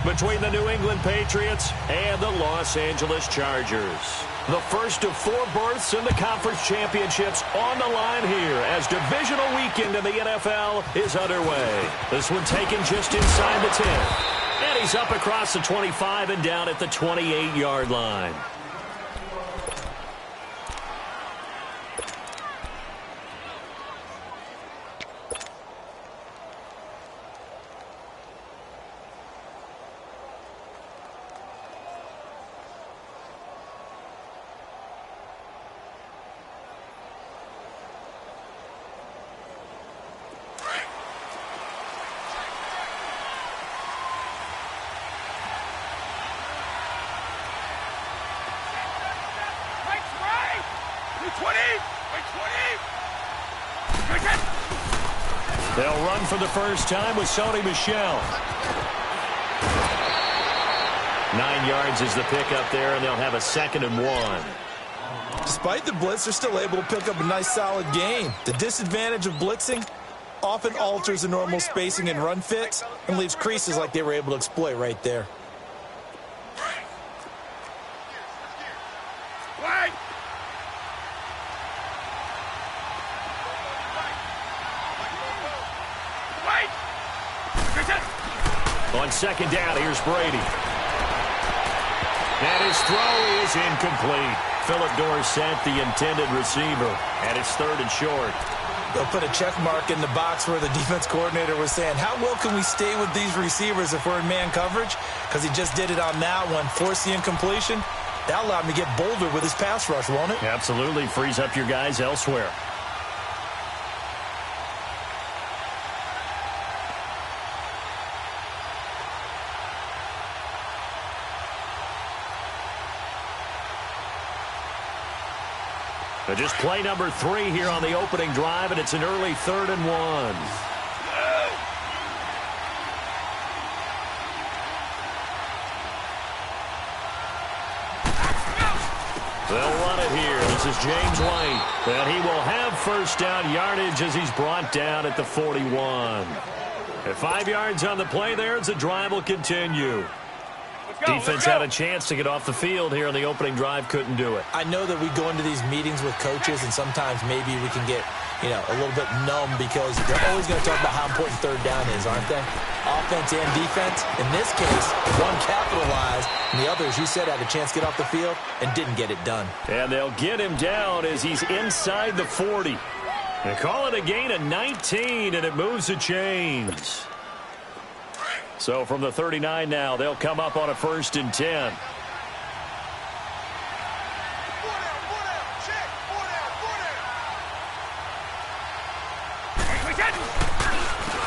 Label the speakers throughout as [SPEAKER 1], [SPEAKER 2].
[SPEAKER 1] between the New England Patriots and the Los Angeles Chargers. The first of 4 berths in the conference championships on the line here as divisional weekend in the NFL is underway. This one taken just inside the 10. And he's up across the 25 and down at the 28-yard line. They'll run for the first time with Sony Michel. 9 yards is the pickup there, and they'll have a 2nd and 1.
[SPEAKER 2] Despite the blitz, they're still able to pick up a nice, solid gain. The disadvantage of blitzing often alters the normal spacing and run fits and leaves creases like they were able to exploit right there.
[SPEAKER 1] On 2nd down, here's Brady. And his throw is incomplete. Philip Dorsett, the intended receiver. And it's 3rd and short.
[SPEAKER 2] They'll put a check mark in the box where the defense coordinator was saying, how well can we stay with these receivers if we're in man coverage? Because he just did it on that one, forced the incompletion. That allowed him to get bolder with his pass rush, won't it?
[SPEAKER 1] Absolutely. Frees up your guys elsewhere. Just play number 3 here on the opening drive, and it's an early 3rd and 1. They'll run it here. This is James White. And he will have first down yardage as he's brought down at the 41. At 5 yards on the play there as the drive will continue. Defense had a chance to get off the field here on the opening drive, couldn't do it.
[SPEAKER 2] I know that we go into these meetings with coaches, and sometimes maybe we can get, a little bit numb because they're always going to talk about how important 3rd down is, aren't they? Offense and defense. In this case, one capitalized, and the other, as you said, had a chance to get off the field and didn't get it done.
[SPEAKER 1] And they'll get him down as he's inside the 40. They call it a gain of 19, and it moves the chains. So from the 39 now, they'll come up on a 1st and 10.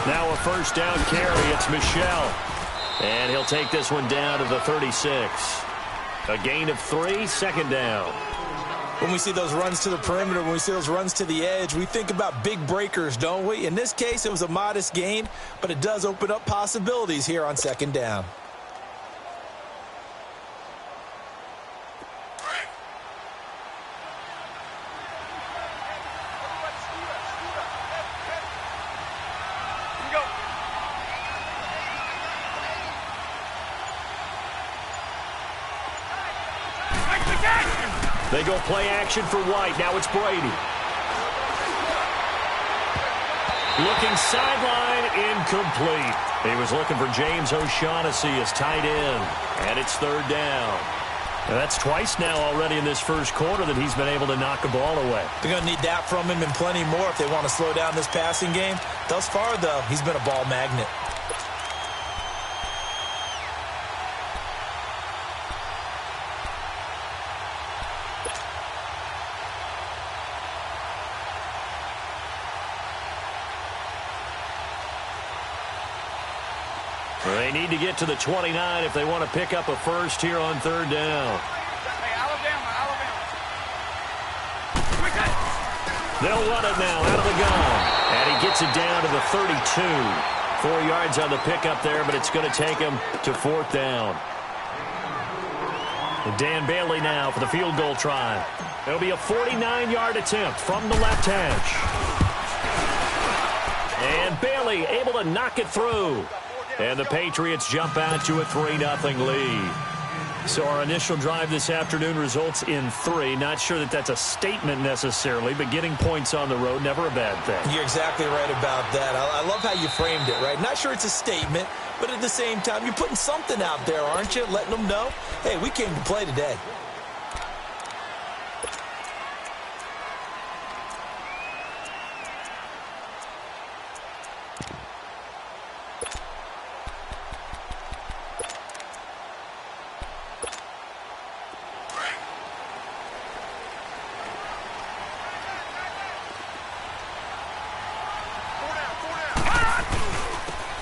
[SPEAKER 1] Now a first down carry. It's Michel. And he'll take this one down to the 36. A gain of 3, 2nd down.
[SPEAKER 2] When we see those runs to the perimeter, when we see those runs to the edge, we think about big breakers, don't we? In this case, it was a modest gain, but it does open up possibilities here on 2nd down.
[SPEAKER 1] They go play action for White. Now it's Brady. Looking sideline, incomplete. He was looking for James O'Shaughnessy as tight end. And it's 3rd down. And that's twice now already in this first quarter that he's been able to knock a ball away.
[SPEAKER 2] They're going to need that from him and plenty more if they want to slow down this passing game. Thus far, though, he's been a ball magnet.
[SPEAKER 1] They need to get to the 29 if they want to pick up a first here on 3rd down. They'll run it now out of the gun. And he gets it down to the 32. 4 yards on the pickup there, but it's going to take him to 4th down. And Dan Bailey now for the field goal try. It'll be a 49-yard attempt from the left hash. And Bailey able to knock it through. And the Patriots jump out to a 3-0 lead. So our initial drive this afternoon results in 3. Not sure that that's a statement necessarily, but getting points on the road, never a bad thing.
[SPEAKER 2] You're exactly right about that. I love how you framed it, right? Not sure it's a statement, but at the same time, you're putting something out there, aren't you? Letting them know, hey, we came to play today.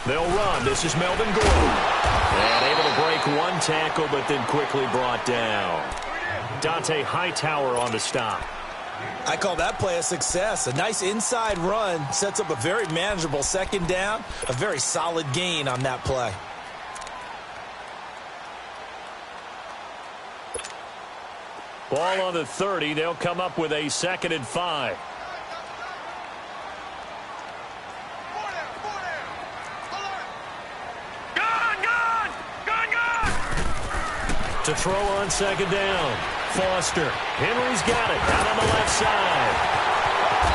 [SPEAKER 1] They'll run. This is Melvin Gordon. And able to break one tackle, but then quickly brought down. Dante Hightower on the stop.
[SPEAKER 2] I call that play a success. A nice inside run sets up a very manageable second down. A very solid gain on that play.
[SPEAKER 1] Ball on the 30. They'll come up with a 2nd and 5. To throw on 2nd down. Foster. Henry's got it out on the left side.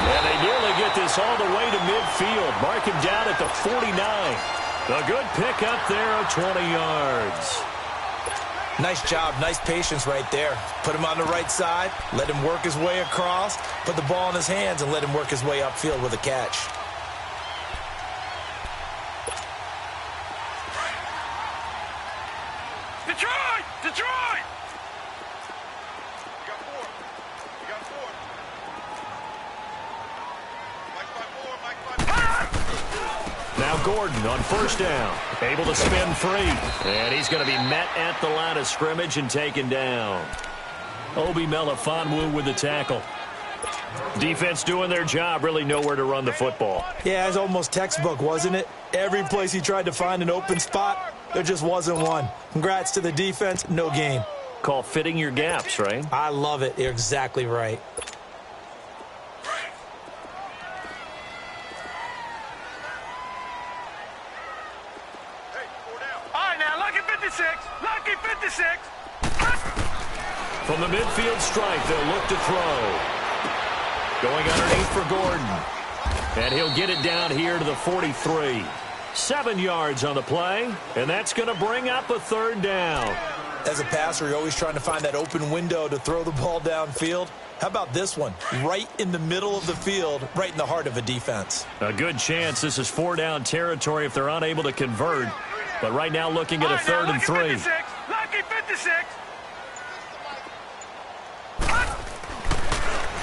[SPEAKER 1] And they nearly get this all the way to midfield. Mark him down at the 49. A good pickup there of 20 yards.
[SPEAKER 2] Nice job, nice patience right there. Put him on the right side, let him work his way across, put the ball in his hands, and let him work his way upfield with a catch.
[SPEAKER 3] Detroit! Detroit! You got 4. You got 4. Mike by 4.
[SPEAKER 1] Now Gordon on 1st down. Able to spin free. And he's going to be met at the line of scrimmage and taken down. Obi Melifonwu with the tackle. Defense doing their job, really nowhere to run the football.
[SPEAKER 2] Yeah, it's almost textbook, wasn't it? Every place he tried to find an open spot, there just wasn't one. Congrats to the defense, no gain.
[SPEAKER 1] Call fitting your gaps, right?
[SPEAKER 2] I love it. You're exactly right.
[SPEAKER 3] Hey, 4 down. All right, now, lucky 56. Lucky 56.
[SPEAKER 1] From the midfield strike, they'll look to throw. Going underneath for Gordon. And he'll get it down here to the 43. 7 yards on the play, and that's going to bring up a 3rd down.
[SPEAKER 2] As a passer, you're always trying to find that open window to throw the ball downfield. How about this one? Right in the middle of the field, right in the heart of a defense.
[SPEAKER 1] A good chance this is 4-down territory if they're unable to convert. But right now looking at a 3rd and 3.
[SPEAKER 3] Lucky 56.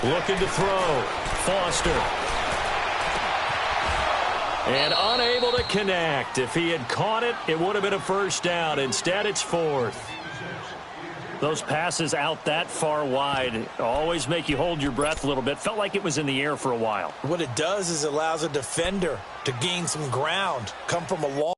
[SPEAKER 1] Looking to throw. Foster. And unable to connect. If he had caught it, it would have been a 1st down. Instead, it's 4th. Those passes out that far wide always make you hold your breath a little bit. Felt like it was in the air for a while.
[SPEAKER 2] What it does is it allows a defender to gain some ground, come from a long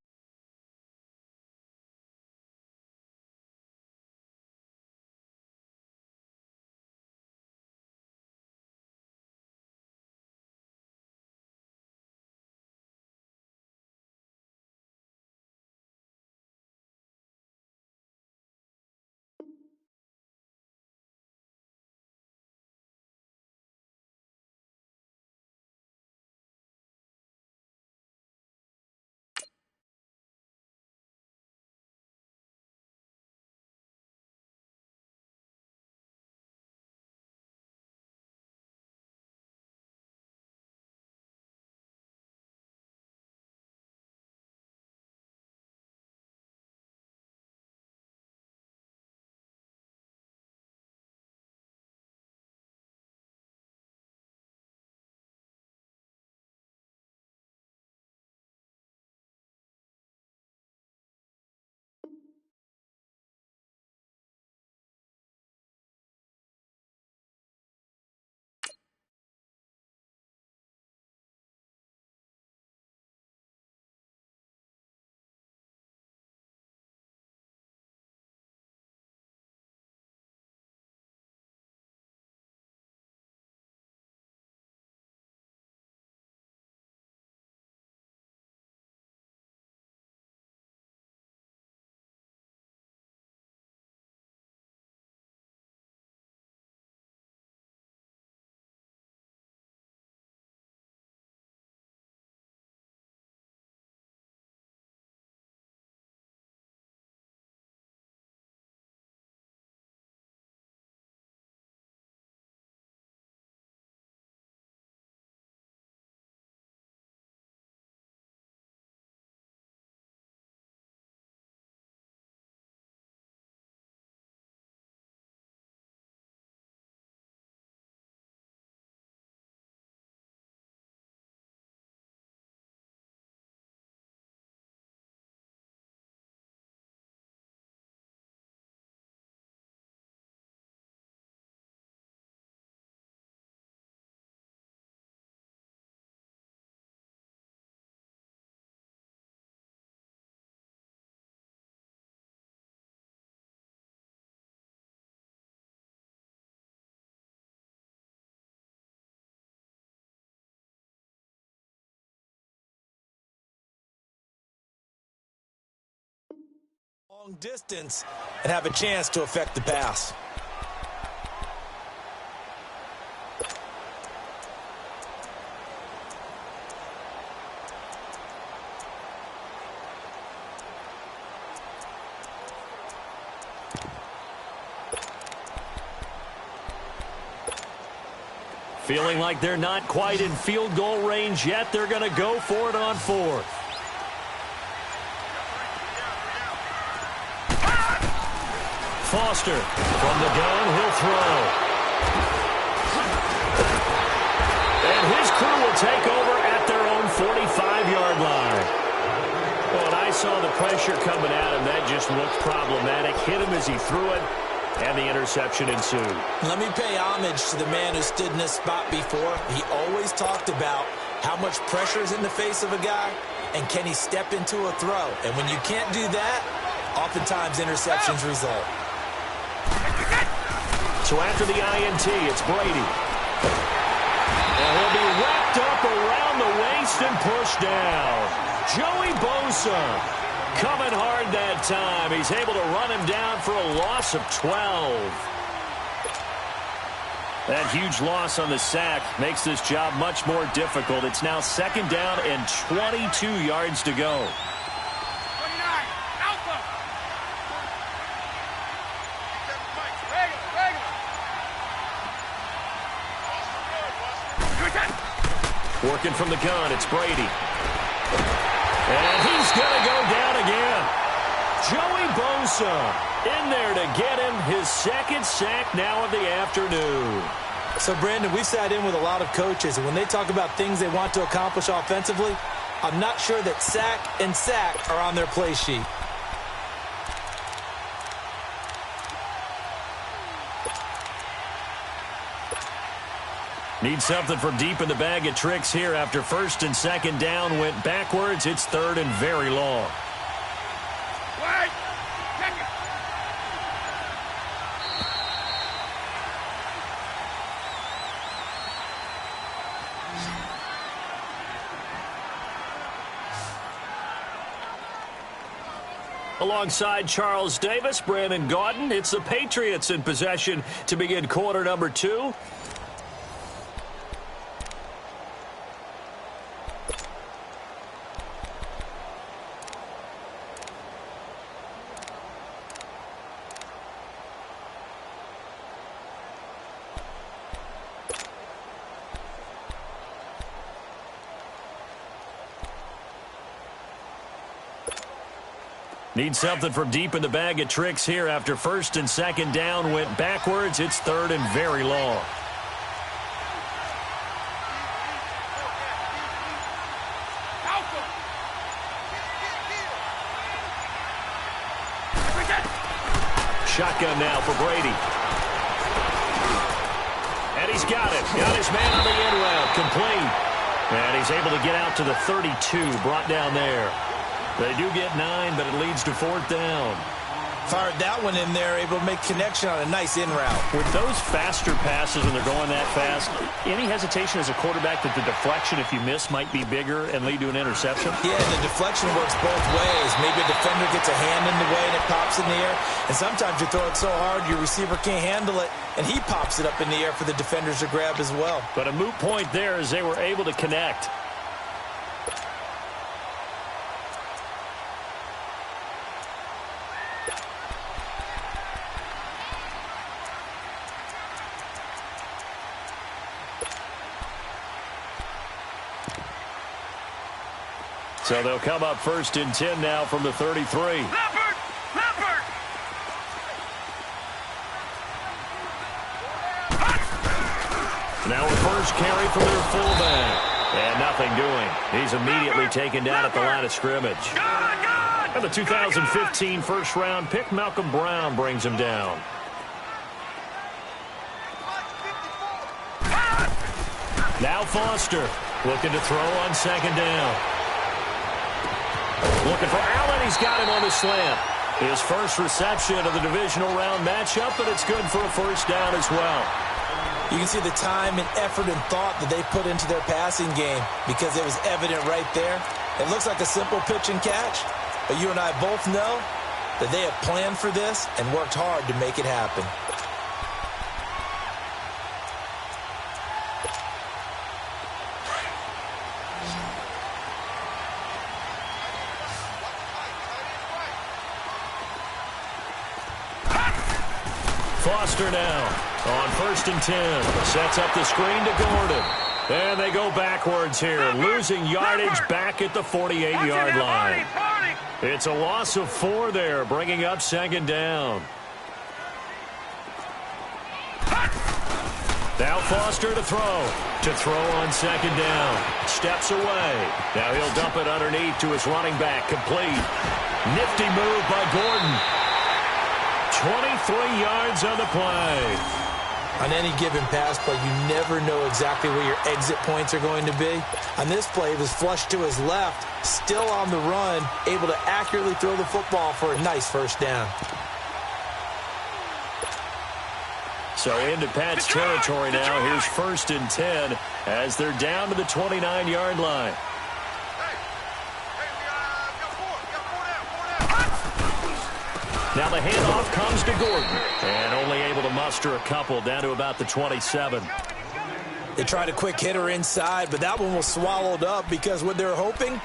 [SPEAKER 2] long distance and have a chance to affect the pass.
[SPEAKER 1] Feeling like they're not quite in field goal range yet, they're going to go for it on fourth. Foster from the gun, he'll throw. And his crew will take over at their own 45-yard line. When I saw the pressure coming at him, that just looked problematic. Hit him as he threw it, and the interception ensued.
[SPEAKER 2] Let me pay homage to the man who stood in this spot before. He always talked about how much pressure is in the face of a guy, and can he step into a throw. And when you can't do that, oftentimes interceptions result.
[SPEAKER 1] So after the INT, it's Brady. And he'll be wrapped up around the waist and pushed down. Joey Bosa coming hard that time. He's able to run him down for a loss of 12. That huge loss on the sack makes this job much more difficult. It's now second down and 22 yards to go. Working from the gun, it's Brady. And he's going to go down again. Joey Bosa in there to get him his second sack now of the afternoon.
[SPEAKER 2] So, Brandon, we've sat in with a lot of coaches, and when they talk about things they want to accomplish offensively, I'm not sure that sack and sack are on their play sheet.
[SPEAKER 1] Need something from deep in the bag of tricks here after first and second down went backwards. It's third and very long. Alongside Charles Davis, Brandon Gaudin, it's the Patriots in possession to begin quarter number 2. Need something from deep in the bag of tricks here after first and second down went backwards. It's third and very long. Shotgun now for Brady. And he's got it. Got his man on the end route. Complete. And he's able to get out to the 32. Brought down there. They do get 9, but it leads to fourth down.
[SPEAKER 2] Fired that one in there, able to make connection on a nice in route.
[SPEAKER 1] With those faster passes and they're going that fast, any hesitation as a quarterback that the deflection, if you miss, might be bigger and lead to an interception?
[SPEAKER 2] Yeah, the deflection works both ways. Maybe a defender gets a hand in the way and it pops in the air. And sometimes you throw it so hard your receiver can't handle it, and he pops it up in the air for the defenders to grab as well.
[SPEAKER 1] But a moot point there as they were able to connect. So they'll come up first and 10 now from the 33.
[SPEAKER 3] Leopard! Leopard!
[SPEAKER 1] Now a first carry for their fullback. And nothing doing. He's immediately taken down at the line of scrimmage. And the 2015 first-round pick, Malcolm Brown, brings him down. Now Foster looking to throw on second down. Looking for Allen. He's got him on the slant. His first reception of the divisional round matchup, but it's good for a first down as well.
[SPEAKER 2] You can see the time and effort and thought that they put into their passing game because it was evident right there. It looks like a simple pitch and catch, but you and I both know that they have planned for this and worked hard to make it happen.
[SPEAKER 1] Foster now on 1st and 10. Sets up the screen to Gordon. And they go backwards here, losing yardage back at the 48-yard line. It's a loss of 4 there, bringing up 2nd down. Now Foster to throw. To throw on 2nd down. Steps away. Now he'll dump it underneath to his running back. Complete. Nifty move by Gordon. 23 yards on the play.
[SPEAKER 2] On any given pass play, you never know exactly where your exit points are going to be. On this play, it was flushed to his left, still on the run, able to accurately throw the football for a nice 1st down.
[SPEAKER 1] So into Pat's territory now. Here's 1st and 10 as they're down to the 29-yard line. Now the handoff comes to Gordon, and only able to muster a couple down to about the 27.
[SPEAKER 2] They tried a quick hitter inside, but that one was swallowed up because what they're hoping,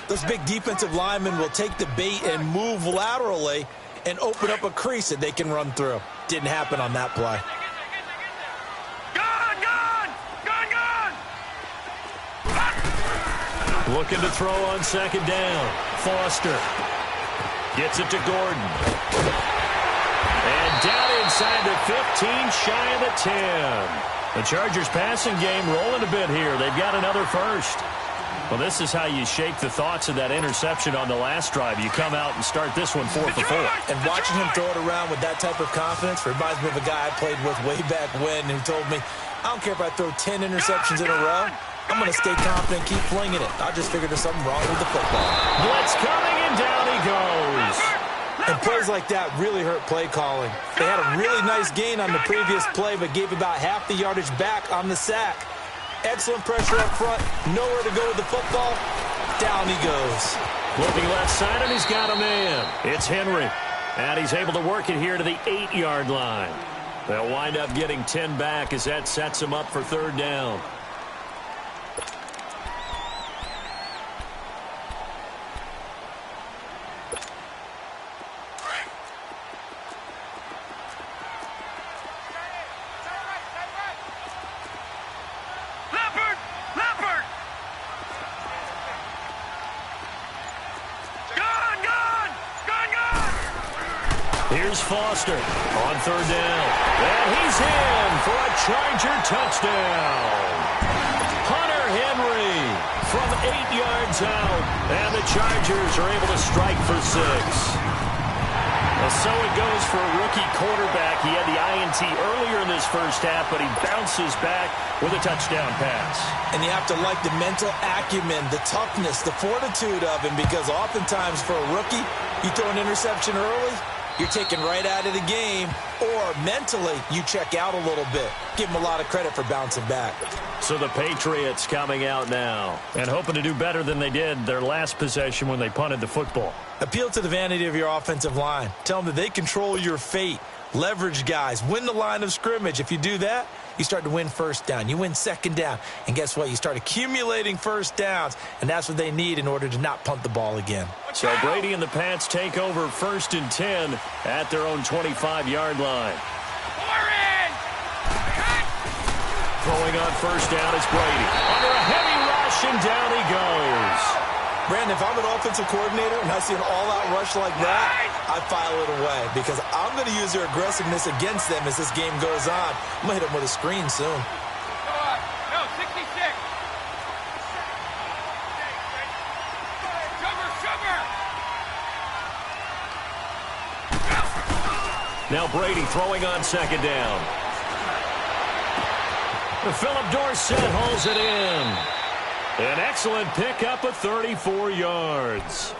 [SPEAKER 2] those big defensive linemen will take the bait and move laterally and open up a crease that they can run through. Didn't happen on that play.
[SPEAKER 1] Looking to throw on 2nd down. Foster gets it to Gordon. And down inside the 15, shy of the 10. The Chargers passing game rolling a bit here. They've got another 1st. Well, this is how you shake the thoughts of that interception on the last drive. You come out and start this one 4 for 4.
[SPEAKER 2] And watching him throw it around with that type of confidence reminds me of a guy I played with way back when who told me, I don't care if I throw 10 interceptions in a row. I'm going to stay confident, keep flinging it. I just figured there's something wrong with the football.
[SPEAKER 1] Blitz coming, and down he goes.
[SPEAKER 2] And plays like that really hurt play calling. They had a really nice gain on the previous play, but gave about half the yardage back on the sack. Excellent pressure up front. Nowhere to go with the football. Down he goes.
[SPEAKER 1] Looking left side, and he's got a man. It's Henry. And he's able to work it here to the 8-yard line. They'll wind up getting 10 back as that sets them up for 3rd down. Here's Foster on 3rd down. And he's in for a Charger touchdown. Hunter Henry from 8 yards out. And the Chargers are able to strike for 6. Well, so it goes for a rookie quarterback. He had the INT earlier in this 1st half, but he bounces back with a touchdown pass.
[SPEAKER 2] And you have to like the mental acumen, the toughness, the fortitude of him, because oftentimes for a rookie, you throw an interception early, you're taken right out of the game, or mentally you check out a little bit. Give him a lot of credit for bouncing back.
[SPEAKER 1] So the Patriots coming out now and hoping to do better than they did their last possession when they punted the football.
[SPEAKER 2] Appeal to the vanity of your offensive line. Tell them that they control your fate. Leverage guys. Win the line of scrimmage. If you do that, you start to win 1st down. You win 2nd down. And guess what? You start accumulating 1st downs, and that's what they need in order to not punt the ball again.
[SPEAKER 1] So Brady and the Pats take over 1st and 10 at their own 25-yard line. Throwing on 1st down is Brady. Under a heavy rush, and down he goes.
[SPEAKER 2] Brandon, if I'm an offensive coordinator and I see an all-out rush like that, I file it away because I'm going to use their aggressiveness against them as this game goes on. I'm going to hit them with a screen soon.
[SPEAKER 3] No, 66.
[SPEAKER 1] Now Brady throwing on 2nd down. Philip Dorsett hauls it in. An excellent pickup of 34 yards.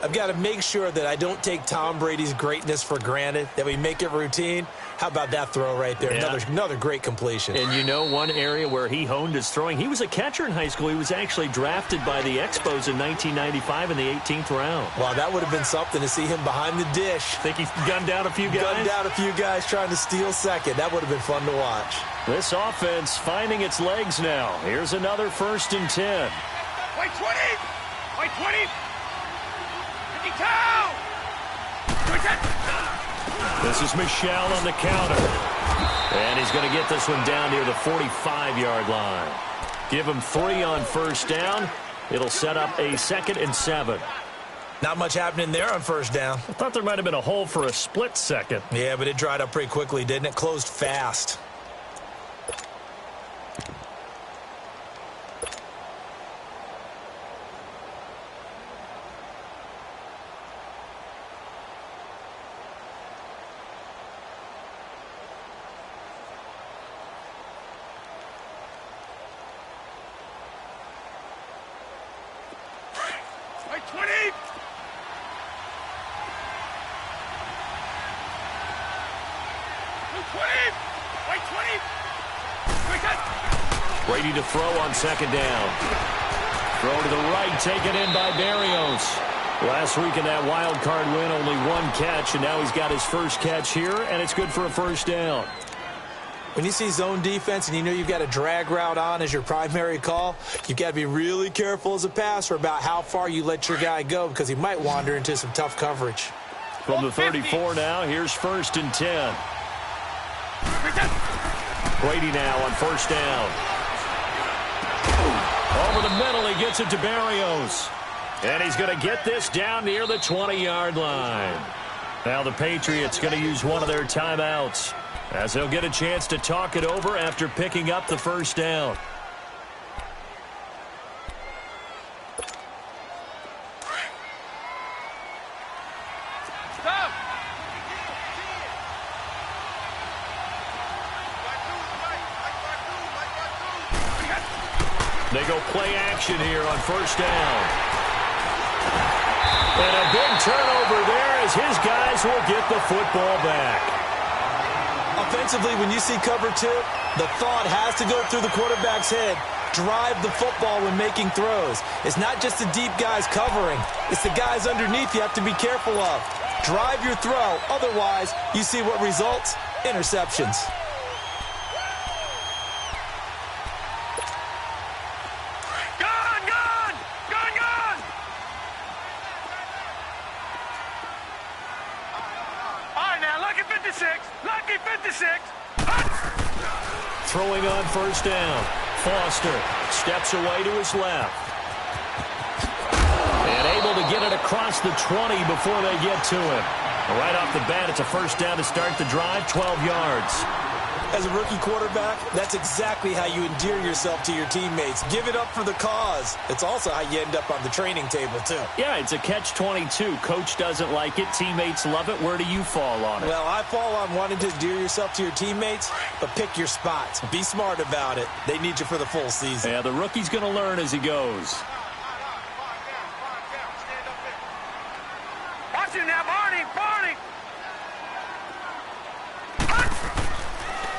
[SPEAKER 2] I've got to make sure that I don't take Tom Brady's greatness for granted, that we make it routine. How about that throw right there?
[SPEAKER 1] Yeah.
[SPEAKER 2] Another great completion.
[SPEAKER 1] And you know one area where he honed his throwing? He was a catcher in high school. He was actually drafted by the Expos in 1995 in the 18th round.
[SPEAKER 2] Wow, that would have been something to see him behind the dish.
[SPEAKER 1] Think he gunned down a few guys?
[SPEAKER 2] Gunned down a few guys trying to steal second. That would have been fun to watch.
[SPEAKER 1] This offense finding its legs now. Here's another 1st and 10.
[SPEAKER 3] Wait 20! Wait 20! 52!
[SPEAKER 1] This is Michel on the counter. And he's going to get this one down near the 45-yard line. Give him 3 on 1st down. It'll set up a 2nd and 7.
[SPEAKER 2] Not much happening there on 1st down.
[SPEAKER 1] I thought there might have been a hole for a split second.
[SPEAKER 2] Yeah, but it dried up pretty quickly, didn't it? Closed fast.
[SPEAKER 3] Wait 20! Wait 20!
[SPEAKER 1] Brady to throw on 2nd down. Throw to the right, taken in by Berrios. Last week in that wild card win, only 1 catch, and now he's got his first catch here, and it's good for a 1st down.
[SPEAKER 2] When you see zone defense and you know you've got a drag route on as your primary call, you've got to be really careful as a passer about how far you let your guy go because he might wander into some tough coverage.
[SPEAKER 1] From the 34 now, here's 1st and 10. Brady now on 1st down. Over the middle, he gets it to Berrios. And he's going to get this down near the 20-yard line. Now the Patriots going to use one of their timeouts, as they'll get a chance to talk it over after picking up the 1st down.
[SPEAKER 3] Stop!
[SPEAKER 1] They go play action here on 1st down. And a big turnover there as his guys will get the football back.
[SPEAKER 2] Offensively, when you see cover 2, the thought has to go through the quarterback's head. Drive the football when making throws. It's not just the deep guys covering. It's the guys underneath you have to be careful of. Drive your throw. Otherwise, you see what results? Interceptions.
[SPEAKER 3] Lucky 56.
[SPEAKER 1] Throwing on 1st down. Foster steps away to his left. And able to get it across the 20 before they get to him. Right off the bat, it's a 1st down to start the drive, 12 yards.
[SPEAKER 2] As a rookie quarterback, that's exactly how you endear yourself to your teammates. Give it up for the cause. It's also how you end up on the training table, too.
[SPEAKER 1] Yeah, it's a catch-22. Coach doesn't like it. Teammates love it. Where do you fall on it?
[SPEAKER 2] Well, I fall on wanting to endear yourself to your teammates, but pick your spots. Be smart about it. They need you for the full season.
[SPEAKER 1] Yeah, the rookie's going to learn as he goes.
[SPEAKER 3] Watch it now, Barney.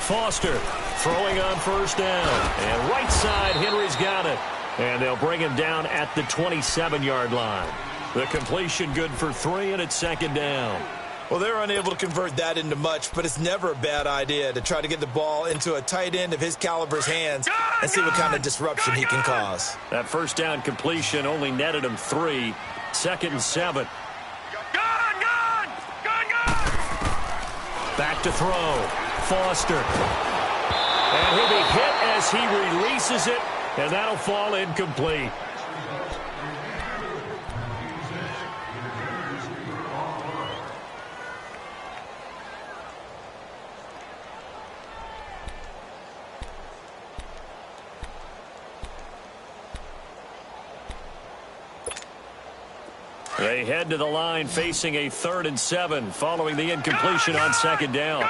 [SPEAKER 1] Foster throwing on 1st down. And right side, Henry's got it. And they'll bring him down at the 27-yard line. The completion good for 3, and it's 2nd down.
[SPEAKER 2] Well, they're unable to convert that into much, but it's never a bad idea to try to get the ball into a tight end of his caliber's hands and see what kind of disruption he can cause.
[SPEAKER 1] That 1st down completion only netted him 3. 2nd and 7. Back to throw. Foster. And he'll be hit as he releases it, and that'll fall incomplete. They head to the line facing a 3rd and 7 following the incompletion on 2nd down.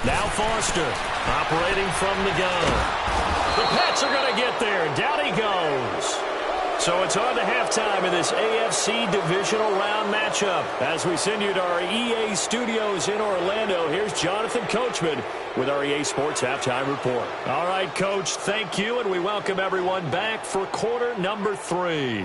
[SPEAKER 1] Now Foster operating from the gun. The Pats are going to get there. Down he goes. So it's on to halftime in this AFC divisional round matchup. As we send you to our EA studios in Orlando, here's Jonathan Coachman with our EA Sports Halftime Report. All right, Coach, thank you, and we welcome everyone back for quarter number 3.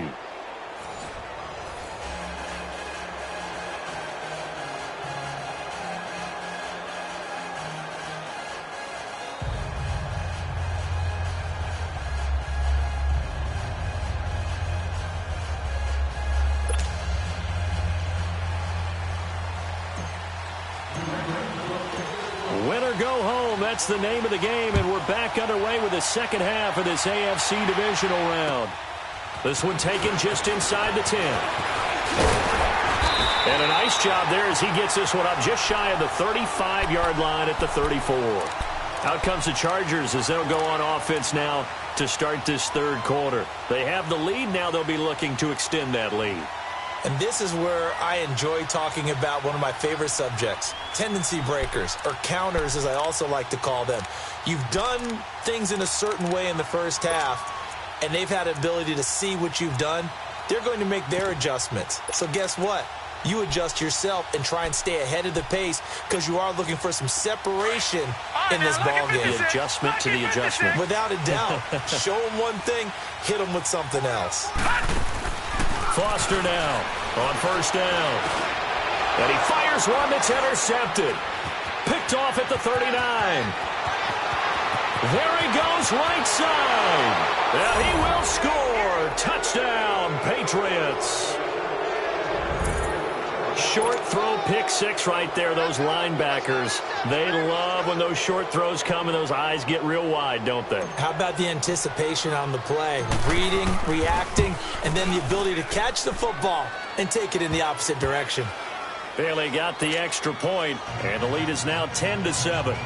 [SPEAKER 1] Go home. That's the name of the game, and we're back underway with the second half of this AFC divisional round. This one taken just inside the 10. And a nice job there as he gets this one up just shy of the 35-yard line at the 34. Out comes the Chargers as they'll go on offense now to start this third quarter. They have the lead. Now they'll be looking to extend that lead.
[SPEAKER 2] And this is where I enjoy talking about one of my favorite subjects, tendency breakers, or counters as I also like to call them. You've done things in a certain way in the first half, and they've had the ability to see what you've done. They're going to make their adjustments. So guess what? You adjust yourself and try and stay ahead of the pace because you are looking for some separation in this ball game.
[SPEAKER 1] The adjustment to the adjustment.
[SPEAKER 2] Without a doubt. Show them one thing, hit them with something else.
[SPEAKER 1] Foster now on first down. And he fires one that's intercepted. Picked off at the 39. There he goes right side. And he will score. Touchdown, Patriots. Short throw, pick six right there. Those linebackers, they love when those short throws come and those eyes get real wide, don't they?
[SPEAKER 2] How about the anticipation on the play? Reading, reacting, and then the ability to catch the football and take it in the opposite direction.
[SPEAKER 1] Bailey got the extra point, and the lead is now 10-7.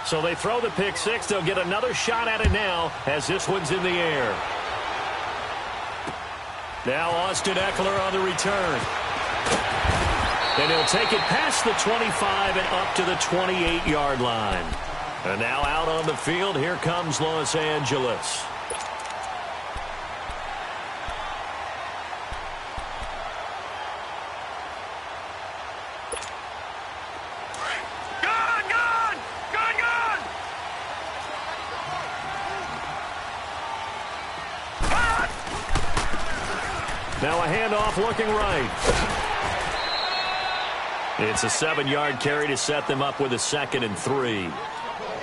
[SPEAKER 1] So they throw the pick six. They'll get another shot at it now as this one's in the air. Now Austin Eckler on the return. And he'll take it past the 25 and up to the 28-yard line. And now out on the field, here comes Los Angeles. Now a handoff looking right. It's a 7-yard carry to set them up with a 2nd and 3.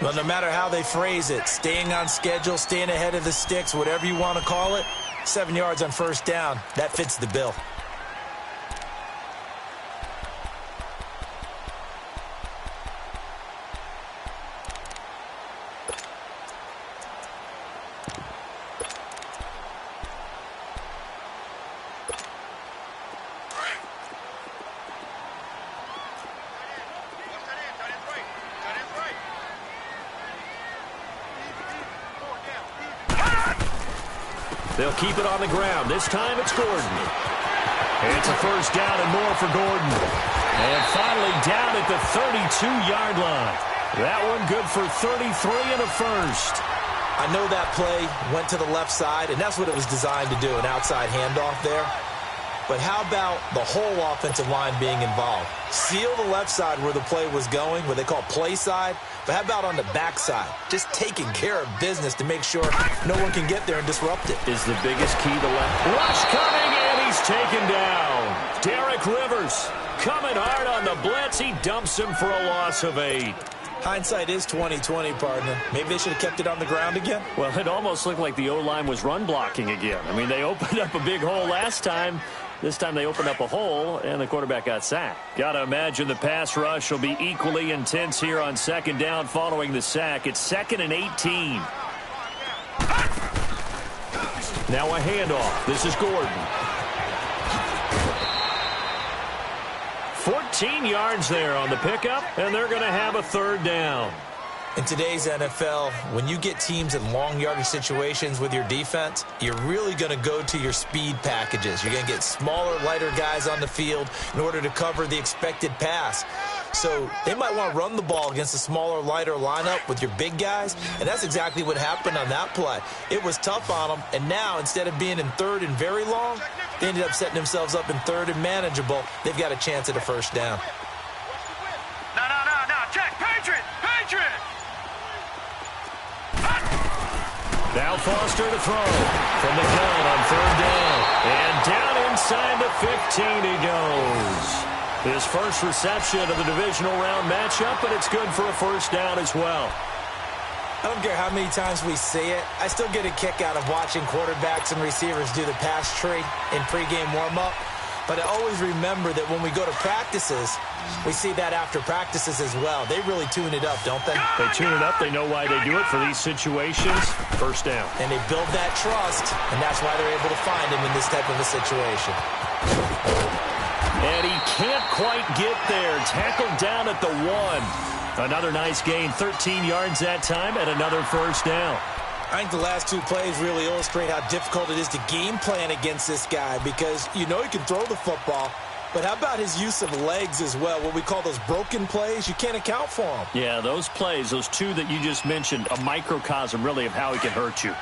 [SPEAKER 2] Well, no matter how they phrase it, staying on schedule, staying ahead of the sticks, whatever you want to call it, 7 yards on first down, that fits the bill.
[SPEAKER 1] They'll keep it on the ground. This time it's Gordon. And it's a first down and more for Gordon. And finally down at the 32-yard line. That one good for 33 and a first.
[SPEAKER 2] I know that play went to the left side, and that's what it was designed to do, an outside handoff there. But how about the whole offensive line being involved? Seal the left side where the play was going, what they call play side. But how about on the backside? Just taking care of business to make sure no one can get there and disrupt it.
[SPEAKER 1] Is the biggest key the left. Rush coming, and he's taken down. Derek Rivers coming hard on the blitz. He dumps him for a loss of 8.
[SPEAKER 2] Hindsight is 20/20, partner. Maybe they should have kept it on the ground again.
[SPEAKER 1] Well, it almost looked like the O-line was run blocking again. I mean, they opened up a big hole last time. This time they opened up a hole, and the quarterback got sacked. Got to imagine the pass rush will be equally intense here on second down following the sack. It's 2nd and 18. Now a handoff. This is Gordon. 14 yards there on the pickup, and they're going to have a 3rd down.
[SPEAKER 2] In today's NFL, when you get teams in long yardage situations with your defense, you're really going to go to your speed packages. You're going to get smaller, lighter guys on the field in order to cover the expected pass. So they might want to run the ball against a smaller, lighter lineup with your big guys, and that's exactly what happened on that play. It was tough on them, and now instead of being in third and very long, they ended up setting themselves up in third and manageable. They've got a chance at a first down.
[SPEAKER 3] No. Check. Patriot.
[SPEAKER 1] Now Foster to throw from the gun on third down. And down inside the 15 he goes. His first reception of the divisional round matchup, but it's good for a first down as well.
[SPEAKER 2] I don't care how many times we see it. I still get a kick out of watching quarterbacks and receivers do the pass tree in pregame warm-up. But I always remember that when we go to practices, we see that after practices as well. They really tune it up, don't they?
[SPEAKER 1] They tune it up. They know why they do it for these situations. First down.
[SPEAKER 2] And they build that trust, and that's why they're able to find him in this type of a situation.
[SPEAKER 1] And he can't quite get there. Tackled down at the 1. Another nice gain, 13 yards that time, and another first down.
[SPEAKER 2] I think the last two plays really illustrate how difficult it is to game plan against this guy because you know he can throw the football, but how about his use of legs as well? What we call those broken plays, you can't account for them.
[SPEAKER 1] Yeah, those plays, those two that you just mentioned, a microcosm really of how he can hurt you.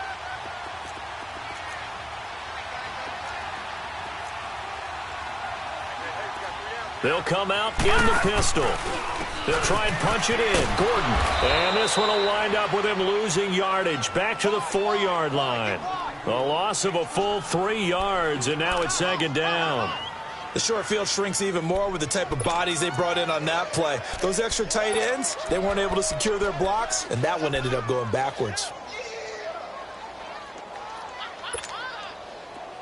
[SPEAKER 1] They'll come out in the pistol. They'll try and punch it in. Gordon. And this one will wind up with him losing yardage. Back to the 4-yard line. A loss of a full 3 yards, and now it's second down.
[SPEAKER 2] The short field shrinks even more with the type of bodies they brought in on that play. Those extra tight ends, they weren't able to secure their blocks, and that one ended up going backwards.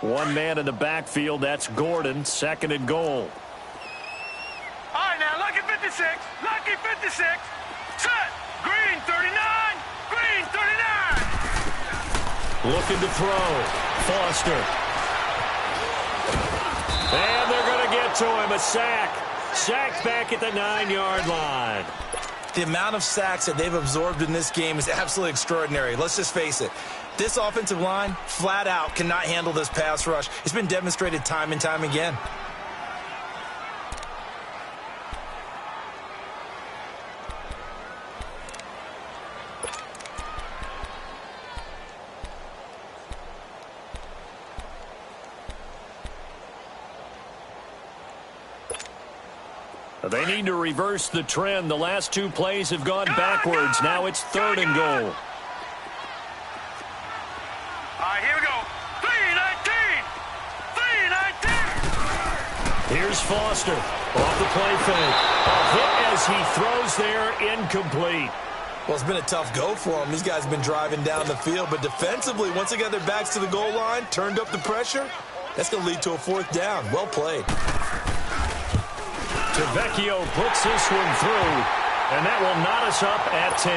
[SPEAKER 1] One man in the backfield, that's Gordon, second and goal.
[SPEAKER 3] All right, now, lucky 56. Lucky 56. Set. Green 39. Green 39.
[SPEAKER 1] Looking to throw. Foster. And they're going to get to him. A sack. Sacked back at the 9-yard line.
[SPEAKER 2] The amount of sacks that they've absorbed in this game is absolutely extraordinary. Let's just face it. This offensive line, flat out, cannot handle this pass rush. It's been demonstrated time and time again.
[SPEAKER 1] They need to reverse the trend. The last two plays have gone backwards. Now it's third and goal.
[SPEAKER 3] All right, here we go. 3-19. 3-19.
[SPEAKER 1] Here's Foster. Off the play fake. A hit as he throws there, incomplete.
[SPEAKER 2] Well, it's been a tough go for them. These guys have been driving down the field, but defensively, once they got their backs to the goal line, turned up the pressure, that's going to lead to a fourth down. Well played.
[SPEAKER 1] Vecchio puts this one through, and that will knot us up at 10.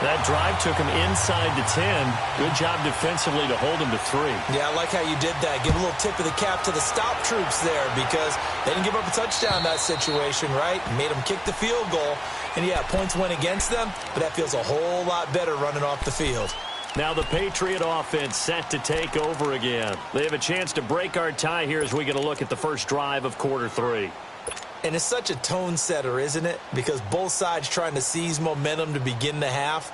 [SPEAKER 1] That drive took him inside the 10. Good job defensively to hold him to 3.
[SPEAKER 2] Yeah, I like how you did that. Give a little tip of the cap to the stop troops there because they didn't give up a touchdown in that situation, right? Made them kick the field goal. And, yeah, points went against them, but that feels a whole lot better running off the field.
[SPEAKER 1] Now the Patriot offense set to take over again. They have a chance to break our tie here as we get a look at the first drive of quarter 3.
[SPEAKER 2] And it's such a tone setter, isn't it? Because both sides trying to seize momentum to begin the half.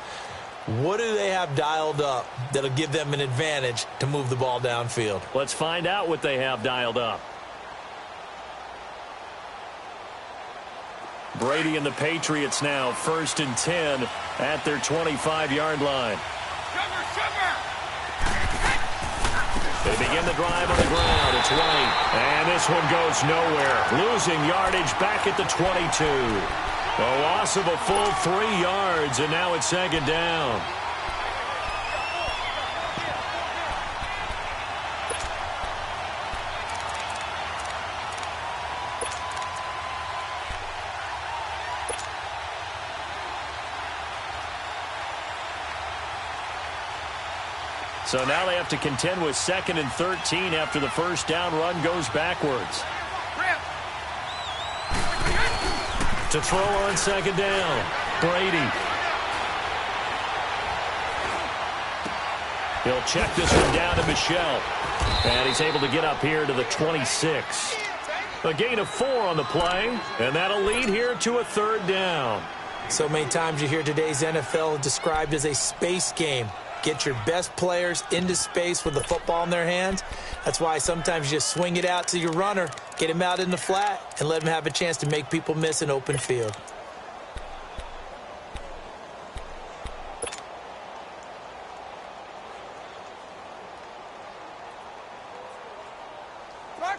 [SPEAKER 2] What do they have dialed up that'll give them an advantage to move the ball downfield?
[SPEAKER 1] Let's find out what they have dialed up. Brady and the Patriots now, 1st and 10 at their 25-yard line. They begin the drive on the ground. It's White. And this one goes nowhere. Losing yardage back at the 22. A loss of a full 3 yards, and now it's second down. So now they have to contend with 2nd and 13 after the first down run goes backwards. To throw on second down, Brady. He'll check this one down to Michel. And he's able to get up here to the 26. A gain of 4 on the play, and that'll lead here to a 3rd down.
[SPEAKER 2] So many times you hear today's NFL described as a space game. Get your best players into space with the football in their hands. That's why sometimes you just swing it out to your runner, get him out in the flat, and let him have a chance to make people miss an open field.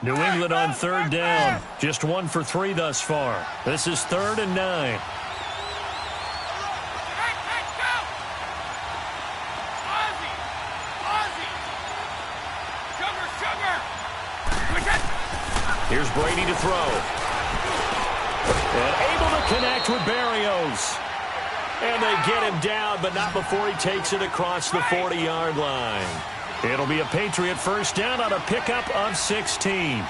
[SPEAKER 1] New England on 3rd down. Just 1 for 3 thus far. This is 3rd and 9. Here's Brady to throw. And able to connect with Berrios. And they get him down, but not before he takes it across the 40-yard line. It'll be a Patriot 1st down on a pickup of 16.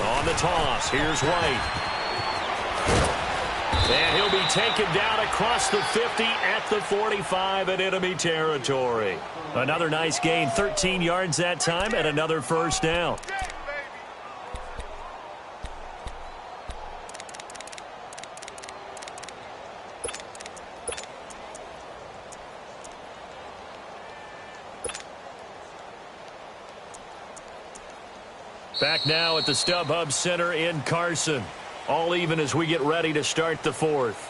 [SPEAKER 1] On the toss, here's White. And he'll be taken down across the 50 at the 45 in enemy territory. Another nice gain, 13 yards that time, and another 1st down. Back now at the StubHub Center in Carson. All even as we get ready to start the 4th.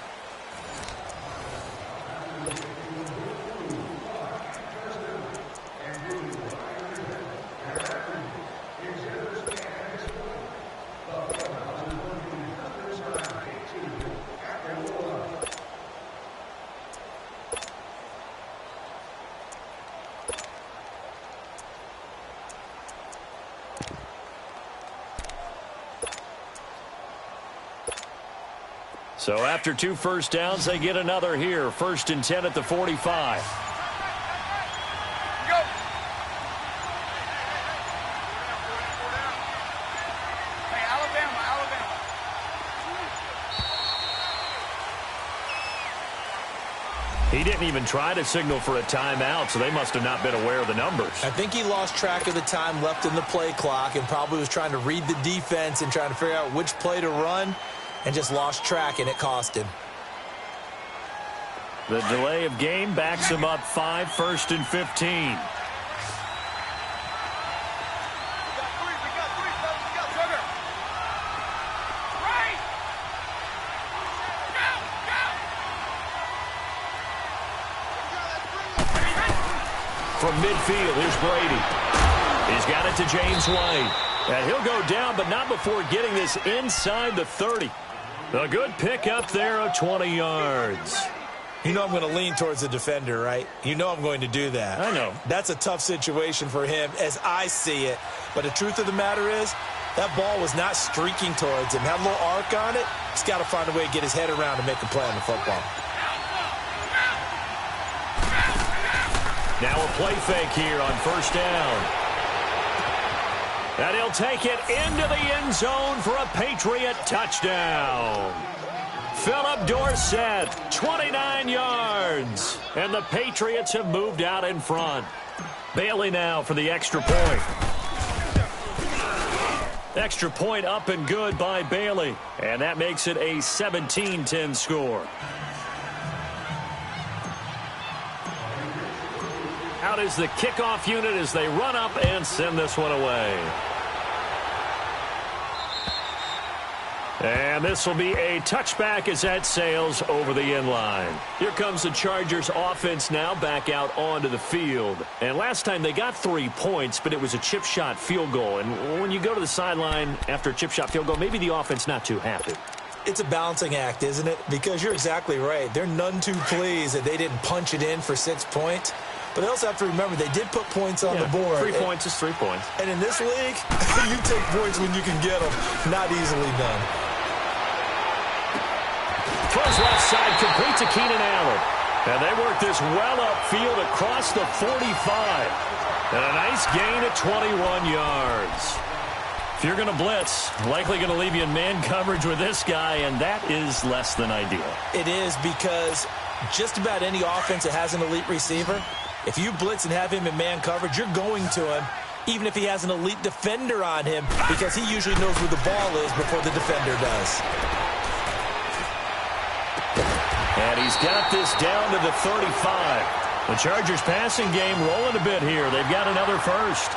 [SPEAKER 1] So after 2 first downs, they get another here. 1st and 10 at the 45.
[SPEAKER 3] Go. Hey, Alabama.
[SPEAKER 1] He didn't even try to signal for a timeout, so they must have not been aware of the numbers.
[SPEAKER 2] I think he lost track of the time left in the play clock and probably was trying to read the defense and trying to figure out which play to run. And just lost track, and it cost him.
[SPEAKER 1] The delay of game backs him up 5, 1st and 15.
[SPEAKER 3] We got 3, Sugar. Right. Go.
[SPEAKER 1] From midfield, here's Brady. He's got it to James White. And he'll go down, but not before getting this inside the 30. A good pickup there of 20 yards.
[SPEAKER 2] You know I'm going to lean towards the defender, right? You know I'm going to do that.
[SPEAKER 1] I know.
[SPEAKER 2] That's a tough situation for him as I see it. But the truth of the matter is, that ball was not streaking towards him. Had a little arc on it. He's got to find a way to get his head around and make a play on the football.
[SPEAKER 1] Now a play fake here on 1st down. And he'll take it into the end zone for a Patriot touchdown. Philip Dorsett, 29 yards. And the Patriots have moved out in front. Bailey now for the extra point. Extra point up and good by Bailey. And that makes it a 17-10 score. Out is the kickoff unit as they run up and send this one away. And this will be a touchback as that sails over the end line. Here comes the Chargers offense now back out onto the field. And last time they got 3 points, but it was a chip shot field goal. And when you go to the sideline after a chip shot field goal, maybe the offense not too happy.
[SPEAKER 2] It's a balancing act, isn't it? Because you're exactly right. They're none too pleased that they didn't punch it in for 6 points. But they also have to remember they did put points on the board.
[SPEAKER 1] 3 points is 3 points.
[SPEAKER 2] And in this league, you take points when you can get them. Not easily done.
[SPEAKER 1] Throws left side, complete to Keenan Allen. And they work this well upfield across the 45. And a nice gain of 21 yards. If you're going to blitz, likely going to leave you in man coverage with this guy, and that is less than ideal.
[SPEAKER 2] It is, because just about any offense that has an elite receiver, if you blitz and have him in man coverage, you're going to him, even if he has an elite defender on him, because he usually knows where the ball is before the defender does.
[SPEAKER 1] And he's got this down to the 35. The Chargers passing game rolling a bit here. They've got another first.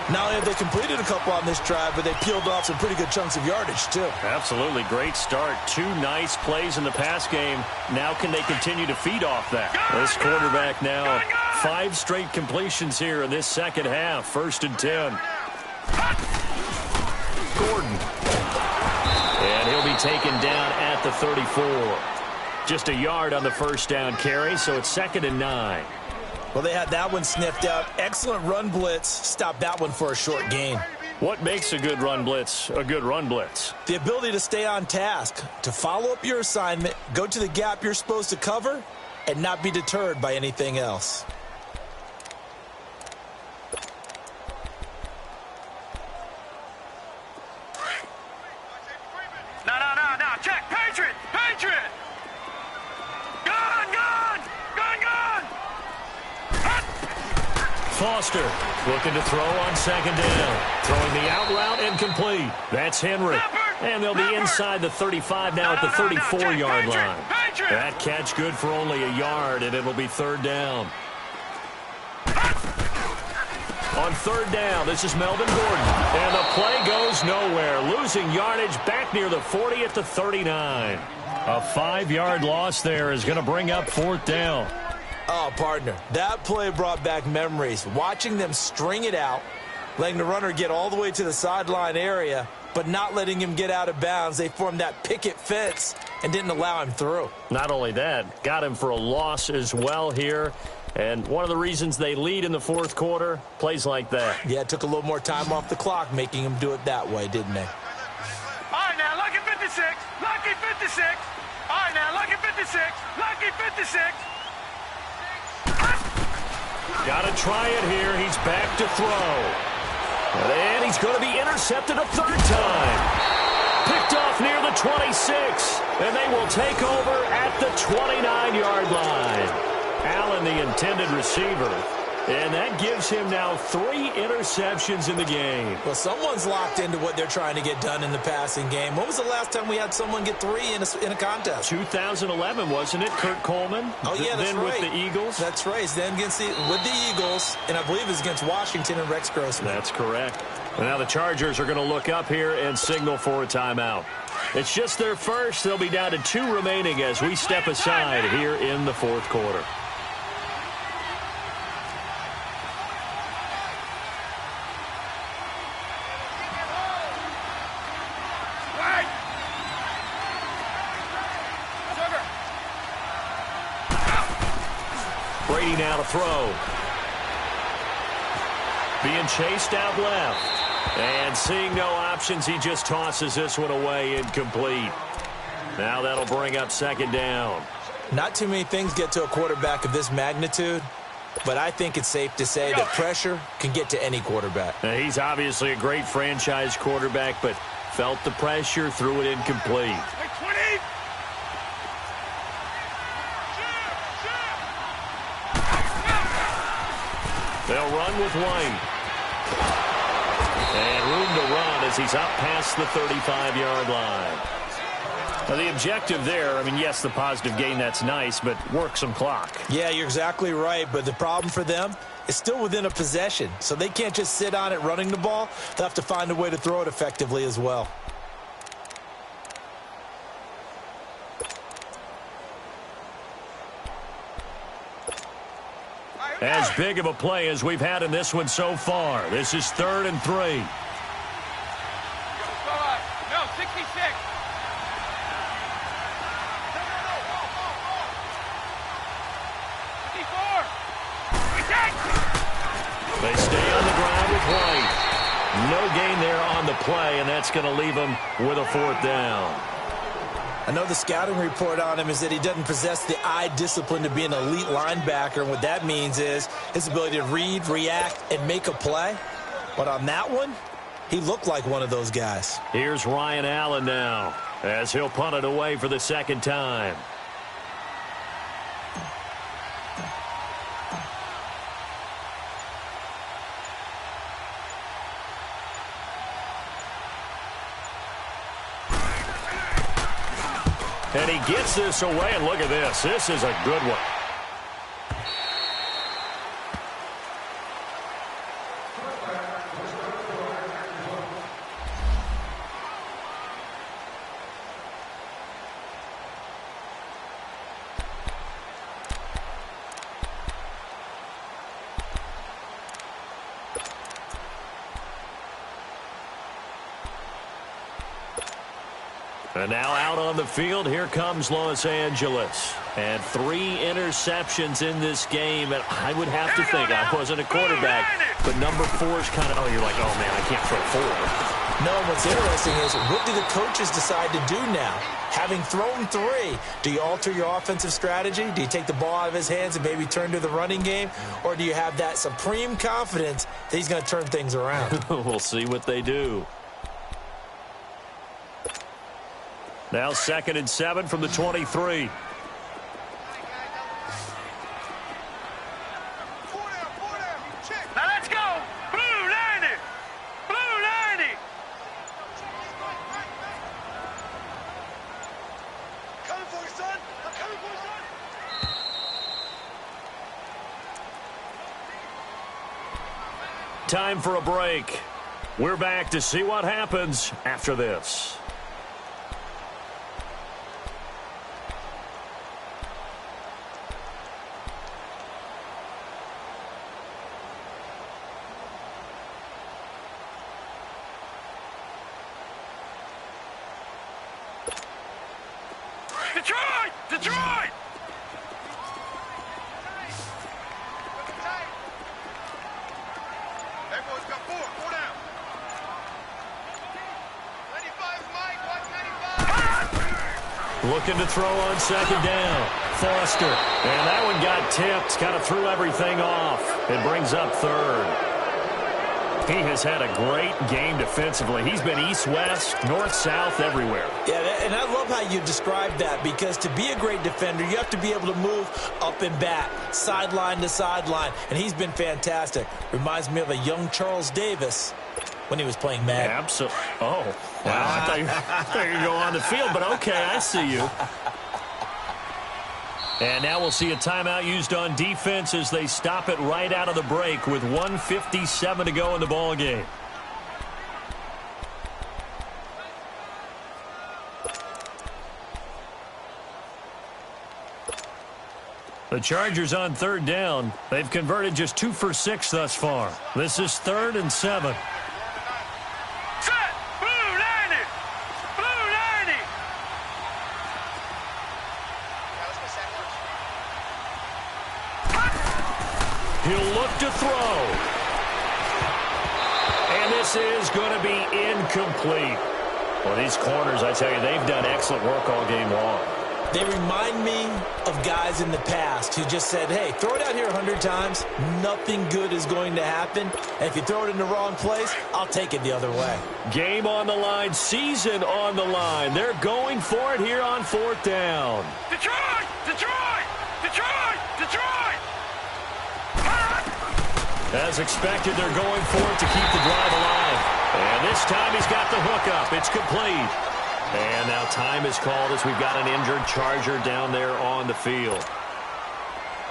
[SPEAKER 2] Not only have they completed a couple on this drive, but they peeled off some pretty good chunks of yardage, too.
[SPEAKER 1] Absolutely. Great start. 2 nice plays in the pass game. Now can they continue to feed off that? This quarterback now, 5 straight completions here in this second half. 1st and 10. Gordon. And he'll be taken down at the 34. Just a yard on the first down carry, so it's 2nd and 9.
[SPEAKER 2] Well, they had that one sniffed out. Excellent run blitz. Stopped that one for a short gain.
[SPEAKER 1] What makes a good run blitz a good run blitz?
[SPEAKER 2] The ability to stay on task, to follow up your assignment, go to the gap you're supposed to cover, and not be deterred by anything else.
[SPEAKER 3] No. Check. Patriot. Gun.
[SPEAKER 1] Foster looking to throw on 2nd down. Throwing the out route incomplete. That's Henry. And they'll be inside the 35 now at the 34-yard line. That catch good for only a yard, and it'll be 3rd down. On 3rd down, this is Melvin Gordon. And the play goes nowhere. Losing yardage back near the 40 at the 39. A 5-yard loss there is going to bring up 4th down.
[SPEAKER 2] Oh, partner, that play brought back memories. Watching them string it out, letting the runner get all the way to the sideline area, but not letting him get out of bounds. They formed that picket fence and didn't allow him through.
[SPEAKER 1] Not only that, got him for a loss as well here. And one of the reasons they lead in the 4th quarter, plays like that.
[SPEAKER 2] Yeah, it took a little more time off the clock, making him do it that way, didn't they?
[SPEAKER 3] All right, now, lucky 56. Lucky 56. All right, now, lucky 56. Lucky 56.
[SPEAKER 1] Got to try it here. He's back to throw. And he's going to be intercepted a 3rd time. Picked off near the 26. And they will take over at the 29-yard line. Allen, the intended receiver. And that gives him now 3 interceptions in the game.
[SPEAKER 2] Well, someone's locked into what they're trying to get done in the passing game. When was the last time we had someone get 3 in a contest?
[SPEAKER 1] 2011, wasn't it? Kurt Coleman.
[SPEAKER 2] Oh, yeah, that's
[SPEAKER 1] then
[SPEAKER 2] right.
[SPEAKER 1] with the Eagles.
[SPEAKER 2] That's right. Then with the Eagles, and I believe it was against Washington and Rex Grossman.
[SPEAKER 1] That's correct. And now the Chargers are going to look up here and signal for a timeout. It's just their first. They'll be down to 2 remaining as we step aside here in the 4th quarter. Brady now to throw. Being chased out left. And seeing no options, he just tosses this one away incomplete. Now that'll bring up 2nd down.
[SPEAKER 2] Not too many things get to a quarterback of this magnitude, but I think it's safe to say that pressure can get to any quarterback.
[SPEAKER 1] Now, he's obviously a great franchise quarterback, but felt the pressure, threw it incomplete. They'll run with White. And room to run as he's up past the 35-yard line. Now, the objective there, I mean, yes, the positive gain, that's nice, but work some clock.
[SPEAKER 2] Yeah, you're exactly right, but the problem for them is still within a possession, so they can't just sit on it running the ball. They'll have to find a way to throw it effectively as well.
[SPEAKER 1] As big of a play as we've had in this one so far. This is 3rd and 3.
[SPEAKER 3] No, 66.
[SPEAKER 1] They stay on the ground with White. No gain there on the play, and that's going to leave him with a 4th down.
[SPEAKER 2] I know the scouting report on him is that he doesn't possess the eye discipline to be an elite linebacker, and what that means is his ability to read, react, and make a play. But on that one, he looked like one of those guys.
[SPEAKER 1] Here's Ryan Allen now, as he'll punt it away for the second time. And he gets this away, and look at this. This is a good one. And now out on the field, here comes Los Angeles. And 3 interceptions in this game. And I would have to think, I wasn't a quarterback, but number 4 is kind of, you're like, oh, man, I can't throw 4.
[SPEAKER 2] No, what's interesting is, what do the coaches decide to do now? Having thrown 3, do you alter your offensive strategy? Do you take the ball out of his hands and maybe turn to the running game? Or do you have that supreme confidence that he's going to turn things around?
[SPEAKER 1] We'll see what they do. Now 2nd and 7 from the 23.
[SPEAKER 3] Now let's go. Blue 90. Blue 90. Coming for you, son. I'm coming for you, son.
[SPEAKER 1] Time for a break. We're back to see what happens after this.
[SPEAKER 3] Detroit! Detroit! Everyone's got 4 down. 95 Mike, 195.
[SPEAKER 1] Looking to throw on 2nd down. Foster. And that one got tipped. Kind of threw everything off. It brings up 3rd. He has had a great game defensively. He's been east-west, north-south, everywhere.
[SPEAKER 2] Yeah, and I love how you described that, because to be a great defender, you have to be able to move up and back, sideline to sideline, and he's been fantastic. Reminds me of a young Charles Davis when he was playing Madden.
[SPEAKER 1] Absolutely. Oh, wow. I thought you were going to go on the field, but okay, I see you. And now we'll see a timeout used on defense as they stop it right out of the break with 1:57 to go in the ball game. The Chargers on 3rd down. They've converted just 2 for 6 thus far. This is 3rd and 7.
[SPEAKER 3] Set! Blue 90! Blue 90!
[SPEAKER 1] He'll look to throw. And this is going to be incomplete. Well, these corners, I tell you, they've done excellent work all game long.
[SPEAKER 2] They remind me of guys in the past who just said, hey, throw it out here 100 times. Nothing good is going to happen. And if you throw it in the wrong place, I'll take it the other way.
[SPEAKER 1] Game on the line, season on the line. They're going for it here on 4th down.
[SPEAKER 3] Detroit! Detroit! Detroit! Detroit!
[SPEAKER 1] As expected, they're going for it to keep the drive alive. And this time he's got the hook up. It's complete. And now time is called as we've got an injured Charger down there on the field.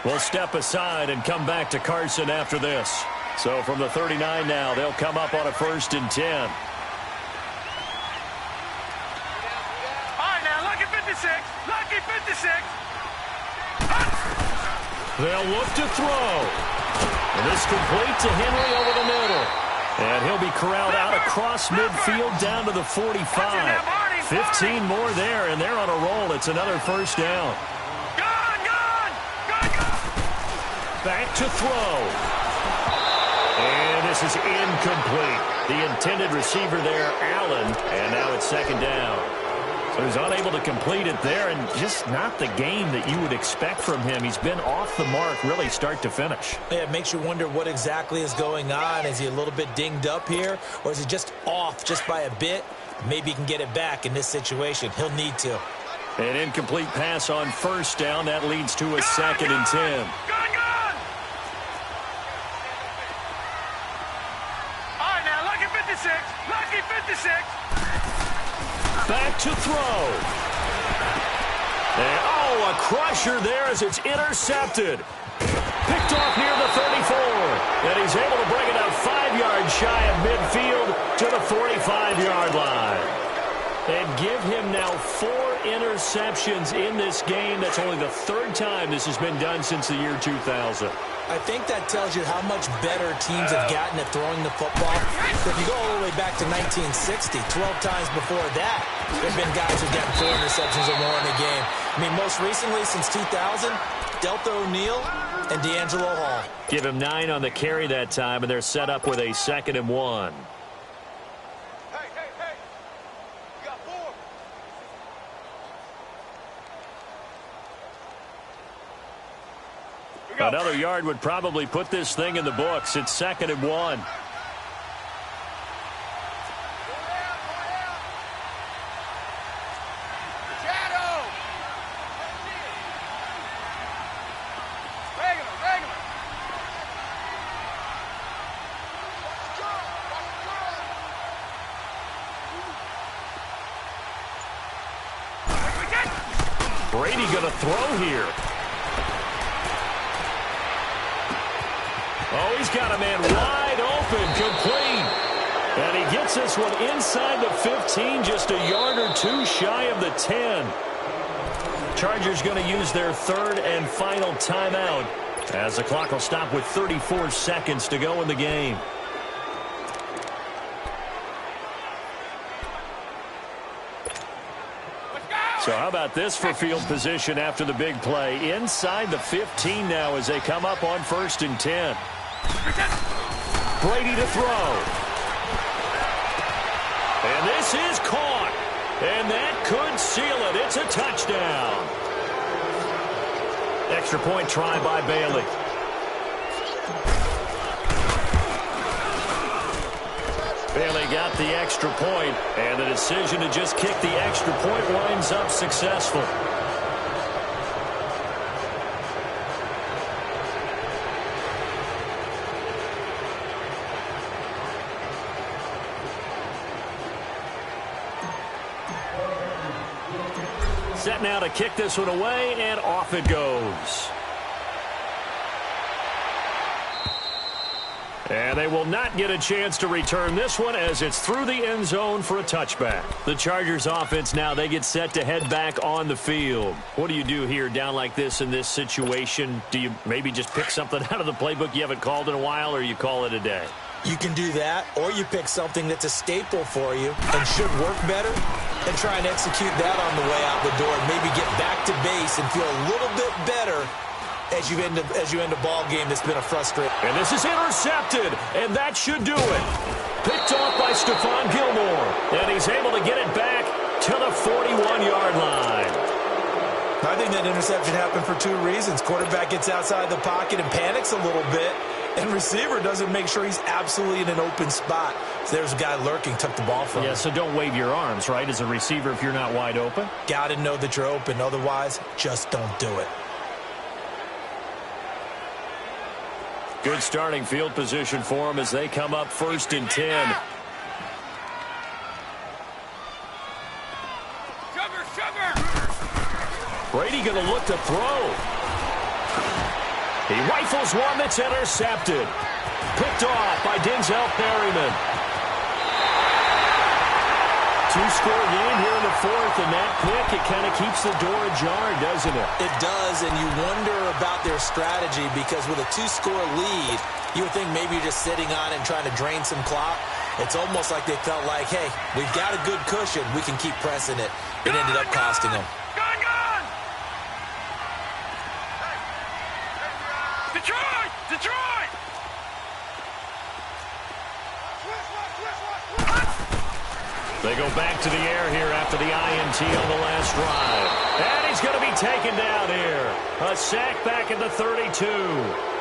[SPEAKER 1] We'll step aside and come back to Carson after this. So from the 39 now, they'll come up on a 1st and 10.
[SPEAKER 3] All right, now, lucky 56. Lucky 56.
[SPEAKER 1] They'll look to throw. And this complete to Henry over the middle. And he'll be corralled out across midfield down to the 45. 15 more there, and they're on a roll. It's another 1st down.
[SPEAKER 3] Gone!
[SPEAKER 1] Back to throw. And this is incomplete. The intended receiver there, Allen. And now it's 2nd down. He was unable to complete it there, and just not the game that you would expect from him. He's been off the mark really start to finish.
[SPEAKER 2] Yeah, it makes you wonder what exactly is going on. Is he a little bit dinged up here, or is he just off just by a bit? Maybe he can get it back in this situation. He'll need to.
[SPEAKER 1] An incomplete pass on first down. That leads to a 2nd and 10.
[SPEAKER 3] Gun! All right, now, lucky 56. Lucky 56.
[SPEAKER 1] Back to throw. And, a crusher there as it's intercepted. Picked off near the 34. And he's able to bring it up 5 yards shy of midfield to the 45-yard line. And give him now 4 interceptions in this game. That's only the 3rd time this has been done since the year 2000.
[SPEAKER 2] I think that tells you how much better teams have gotten at throwing the football. If you go all the way back to 1960, 12 times before that, there have been guys who've gotten 4 interceptions or more in a game. I mean, most recently, since 2000, Delta O'Neal and D'Angelo Hall.
[SPEAKER 1] Give him 9 on the carry that time, and they're set up with a 2nd and 1. Another yard would probably put this thing in the books. It's 2nd and 1. Brady going to throw here. Oh, he's got a man wide open, complete. And he gets this one inside the 15, just a yard or 2 shy of the 10. Chargers going to use their 3rd and final timeout as the clock will stop with 34 seconds to go in the game. So how about this for field position after the big play? Inside the 15 now as they come up on 1st and 10. Brady to throw. And this is caught. And that could seal it. It's a touchdown. Extra point try by Bailey. Bailey got the extra point, and the decision to just kick the extra point winds up successful. Set now to kick this one away, and off it goes. And they will not get a chance to return this one as it's through the end zone for a touchback. The Chargers offense now, they get set to head back on the field. What do you do here down like this in this situation? Do you maybe just pick something out of the playbook you haven't called in a while, or you call it a day?
[SPEAKER 2] You can do that, or you pick something that's a staple for you and should work better and try and execute that on the way out the door and maybe get back to base and feel a little bit better as you end a ball game that's been a frustrating.
[SPEAKER 1] And this is intercepted, and that should do it. Picked off by Stephon Gilmore, and he's able to get it back to the 41-yard line.
[SPEAKER 2] I think that interception happened for 2 reasons. Quarterback gets outside the pocket and panics a little bit, and receiver doesn't make sure he's absolutely in an open spot. So there's a guy lurking, took the ball from him.
[SPEAKER 1] Yeah, so don't wave your arms, right, as a receiver if you're not wide open.
[SPEAKER 2] Got to know that you're open. Otherwise, just don't do it.
[SPEAKER 1] Good starting field position for them as they come up 1st and 10. Brady going to look to throw. He rifles one that's intercepted. Picked off by Denzel Perryman. 2-score game here in the 4th, and that pick, it kind of keeps the door ajar, doesn't it?
[SPEAKER 2] It does, and you wonder about their strategy because with a 2-score lead, you would think maybe you're just sitting on it and trying to drain some clock. It's almost like they felt like, hey, we've got a good cushion. We can keep pressing it. It ended up costing them.
[SPEAKER 3] Detroit! Detroit!
[SPEAKER 1] They go back to the air here after the INT on the last drive. And he's going to be taken down here. A sack back at the 32.